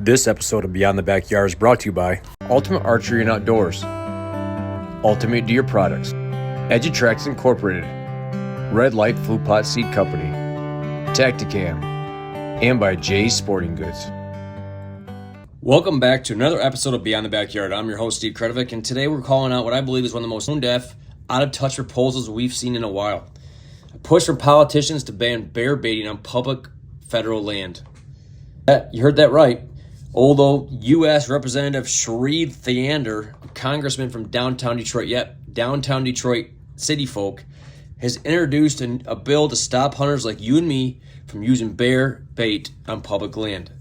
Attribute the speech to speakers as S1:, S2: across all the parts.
S1: This episode of Beyond the Backyard is brought to you by Ultimate Archery and Outdoors, Ultimate Deer Products, Edutrax Incorporated, Red Light Flute Pot Seed Company, Tacticam, and by Jay's Sporting Goods. Welcome back to another episode of Beyond the Backyard. I'm your host, Steve Kretovic, and today we're calling out what I believe is one of the most tone-deaf, out-of-touch proposals we've seen in a while. A push from politicians to ban bear baiting on public federal land. You heard that right. Although U.S. Representative Shri Thanedar, a congressman from downtown Detroit, downtown Detroit city folk, has introduced a bill to stop hunters like you and me from using bear bait on public land.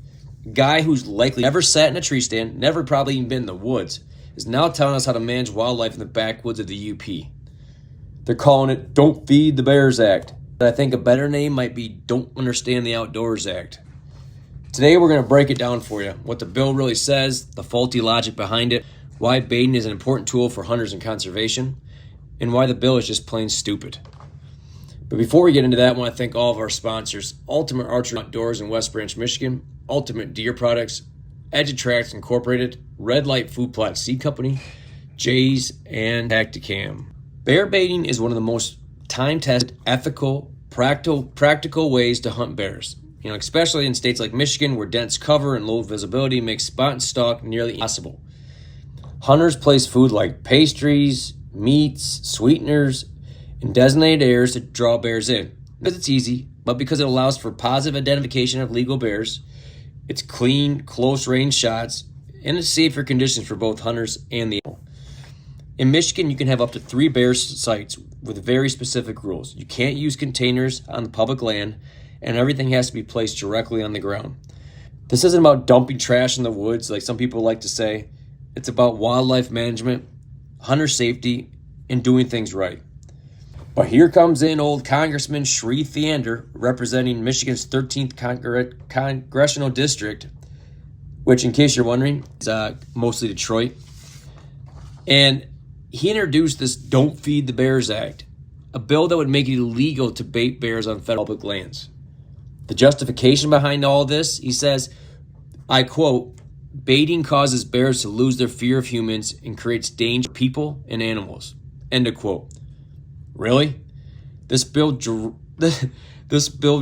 S1: A guy who's likely never sat in a tree stand, never probably even been in the woods, is now telling us how to manage wildlife in the backwoods of the UP. They're calling it Don't Feed the Bears Act. But I think a better name might be Don't Understand the Outdoors Act. Today we're going to break it down for you, what the bill really says, the faulty logic behind it, why baiting is an important tool for hunters and conservation, and why the bill is just plain stupid. But before we get into that, I want to thank all of our sponsors: Ultimate Archery Outdoors in West Branch, Michigan, Ultimate Deer Products, Edutrax Incorporated, Red Light Flute Pot Seed Company, Jay's, and Tacticam. Bear baiting is one of the most time-tested, ethical, practical ways to hunt bears. Especially in states like Michigan, where dense cover and low visibility makes spot and stalk nearly impossible. Hunters place food like pastries, meats, sweeteners, in designated areas to draw bears in. Because it's easy, but because it allows for positive identification of legal bears, it's clean, close-range shots, and it's safer conditions for both hunters and the animal. In Michigan, you can have up to 3 bear sites with very specific rules. You can't use containers on the public land, and everything has to be placed directly on the ground. This isn't about dumping trash in the woods like some people like to say. It's about wildlife management, hunter safety, and doing things right. But here comes in old Congressman Shri Thanedar, representing Michigan's 13th Congressional District, which, in case you're wondering, is mostly Detroit. And he introduced this Don't Feed the Bears Act, a bill that would make it illegal to bait bears on federal public lands. The justification behind all this, he says, I quote, "Baiting causes bears to lose their fear of humans and creates danger to people and animals." End of quote. Really? This bill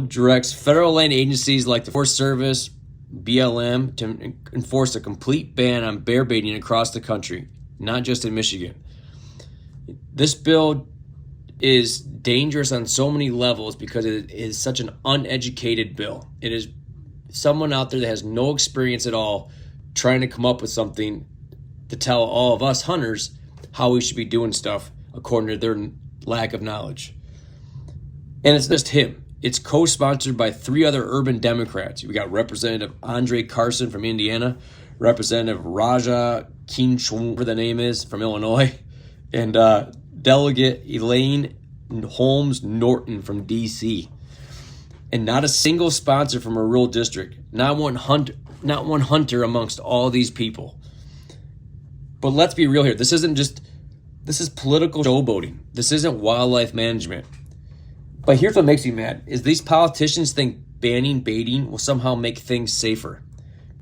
S1: directs federal land agencies like the Forest Service, BLM, to enforce a complete ban on bear baiting across the country, not just in Michigan. This bill is dangerous on so many levels because it is such an uneducated bill. It is someone out there that has no experience at all trying to come up with something to tell all of us hunters how we should be doing stuff according to their lack of knowledge. And it's just him. It's co-sponsored by 3 other urban Democrats. We got Representative Andre Carson from Indiana, Representative Raja Kinchung, whatever the name is, from Illinois, and Delegate Elaine Holmes Norton from D.C. And not a single sponsor from a rural district. Not one hunter amongst all these people. But let's be real here. This is political showboating. This isn't wildlife management. But here's what makes me mad, is these politicians think banning baiting will somehow make things safer.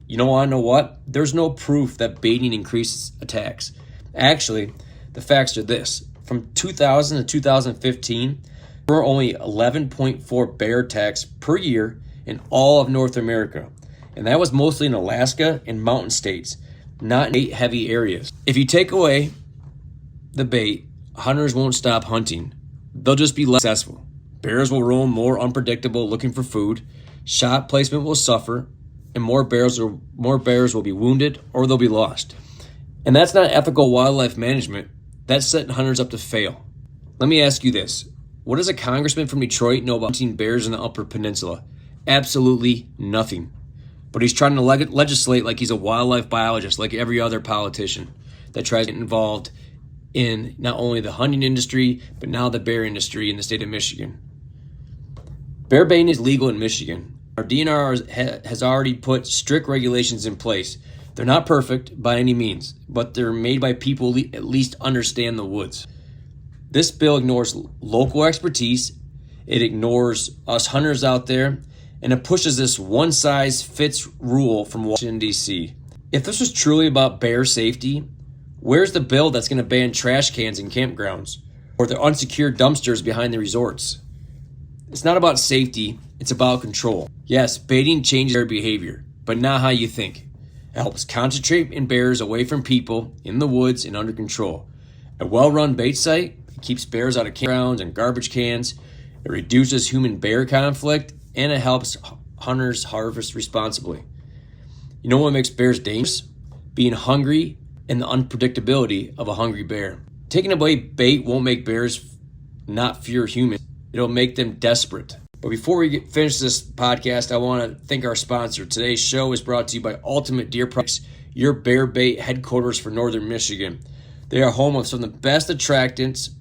S1: You want to know what? There's no proof that baiting increases attacks. Actually, the facts are this. From 2000 to 2015, there were only 11.4 bear attacks per year in all of North America. And that was mostly in Alaska and mountain states, not in 8 heavy areas. If you take away the bait, hunters won't stop hunting. They'll just be less successful. Bears will roam more unpredictable looking for food, shot placement will suffer, and more bears will be wounded or they'll be lost. And that's not ethical wildlife management. That's setting hunters up to fail. Let me ask you this. What does a congressman from Detroit know about hunting bears in the Upper Peninsula? Absolutely nothing. But he's trying to legislate like he's a wildlife biologist, like every other politician that tries to get involved in not only the hunting industry, but now the bear industry in the state of Michigan. Bear baiting is legal in Michigan. Our DNR has already put strict regulations in place. They're not perfect by any means, but they're made by people who at least understand the woods. This bill ignores local expertise. It ignores us hunters out there, and it pushes this one-size-fits rule from Washington, D.C. If this was truly about bear safety, where's the bill that's going to ban trash cans in campgrounds or the unsecured dumpsters behind the resorts? It's not about safety, it's about control. Yes, baiting changes their behavior, but not how you think. It helps concentrate bears away from people, in the woods, and under control. A well-run bait site keeps bears out of campgrounds and garbage cans. It reduces human-bear conflict, and it helps hunters harvest responsibly. You know what makes bears dangerous? Being hungry and the unpredictability of a hungry bear. Taking away bait won't make bears not fear humans. It'll make them desperate. But before we finish this podcast, I want to thank our sponsor. Today's show is brought to you by Ultimate Deer Products, your bear bait headquarters for Northern Michigan. They are home of some of the best attractants,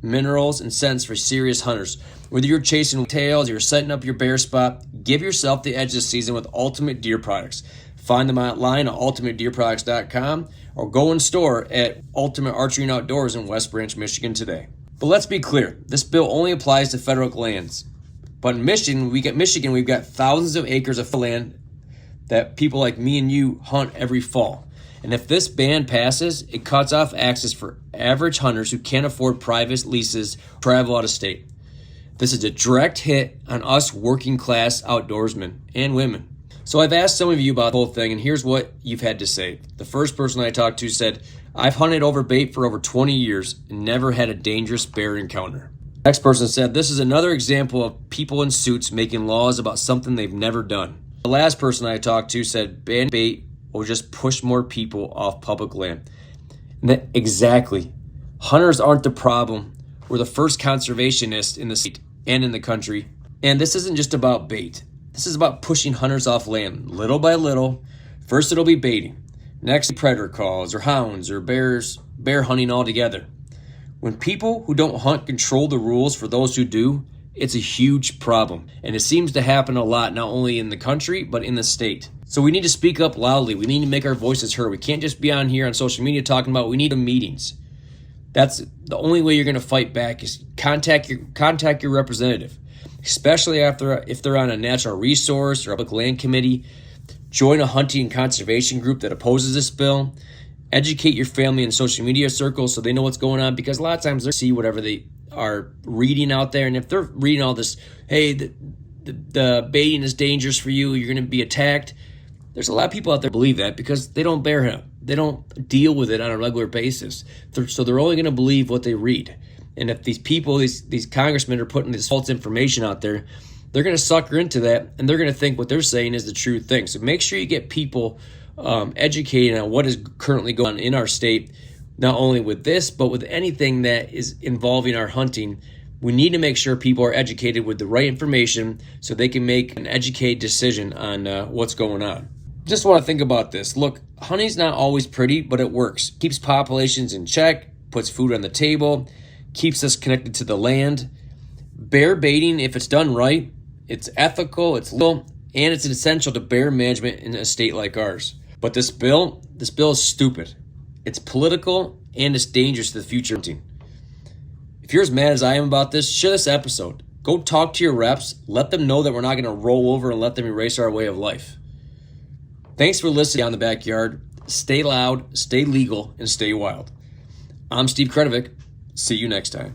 S1: minerals, and scents for serious hunters. Whether you're chasing tails or you're setting up your bear spot, give yourself the edge this season with Ultimate Deer Products. Find them online at ultimatedeerproducts.com or go in store at Ultimate Archery and Outdoors in West Branch, Michigan today. But let's be clear, this bill only applies to federal lands. But in Michigan, we've got thousands of acres of land that people like me and you hunt every fall. And if this ban passes, it cuts off access for average hunters who can't afford private leases or travel out of state. This is a direct hit on us working class outdoorsmen and women. So I've asked some of you about the whole thing, and here's what you've had to say. The first person I talked to said, I've hunted over bait for over 20 years and never had a dangerous bear encounter. Next person said, this is another example of people in suits making laws about something they've never done. The last person I talked to said, ban bait will just push more people off public land. And exactly. Hunters aren't the problem. We're the first conservationists in the state and in the country. And this isn't just about bait. This is about pushing hunters off land little by little. First it'll be baiting. Next, predator calls or hounds or bear hunting altogether. When people who don't hunt control the rules for those who do, it's a huge problem. And it seems to happen a lot, not only in the country, but in the state. So we need to speak up loudly. We need to make our voices heard. We can't just be on here on social media talking about we need meetings. That's the only way you're going to fight back is contact your representative, especially if they're on a natural resource or a public land committee. Join a hunting and conservation group that opposes this bill. Educate your family in social media circles so they know what's going on, because a lot of times they see whatever they are reading out there. And if they're reading all this, hey, the baiting is dangerous for you, you're going to be attacked. There's a lot of people out there believe that because they don't bear hunt. They don't deal with it on a regular basis. So they're only going to believe what they read. And if these people, these congressmen are putting this false information out there, they're going to sucker into that, and they're going to think what they're saying is the true thing. So make sure you get people educated on what is currently going on in our state, not only with this, but with anything that is involving our hunting. We need to make sure people are educated with the right information so they can make an educated decision on what's going on. Just want to think about this. Look, hunting's not always pretty, but it works. Keeps populations in check, puts food on the table, keeps us connected to the land. Bear baiting, if it's done right, it's ethical, it's legal, and it's essential to bear management in a state like ours. But this bill is stupid. It's political, and it's dangerous to the future hunting. If you're as mad as I am about this, share this episode. Go talk to your reps. Let them know that we're not going to roll over and let them erase our way of life. Thanks for listening on the backyard. Stay loud, stay legal, and stay wild. I'm Steve Kretovic. See you next time.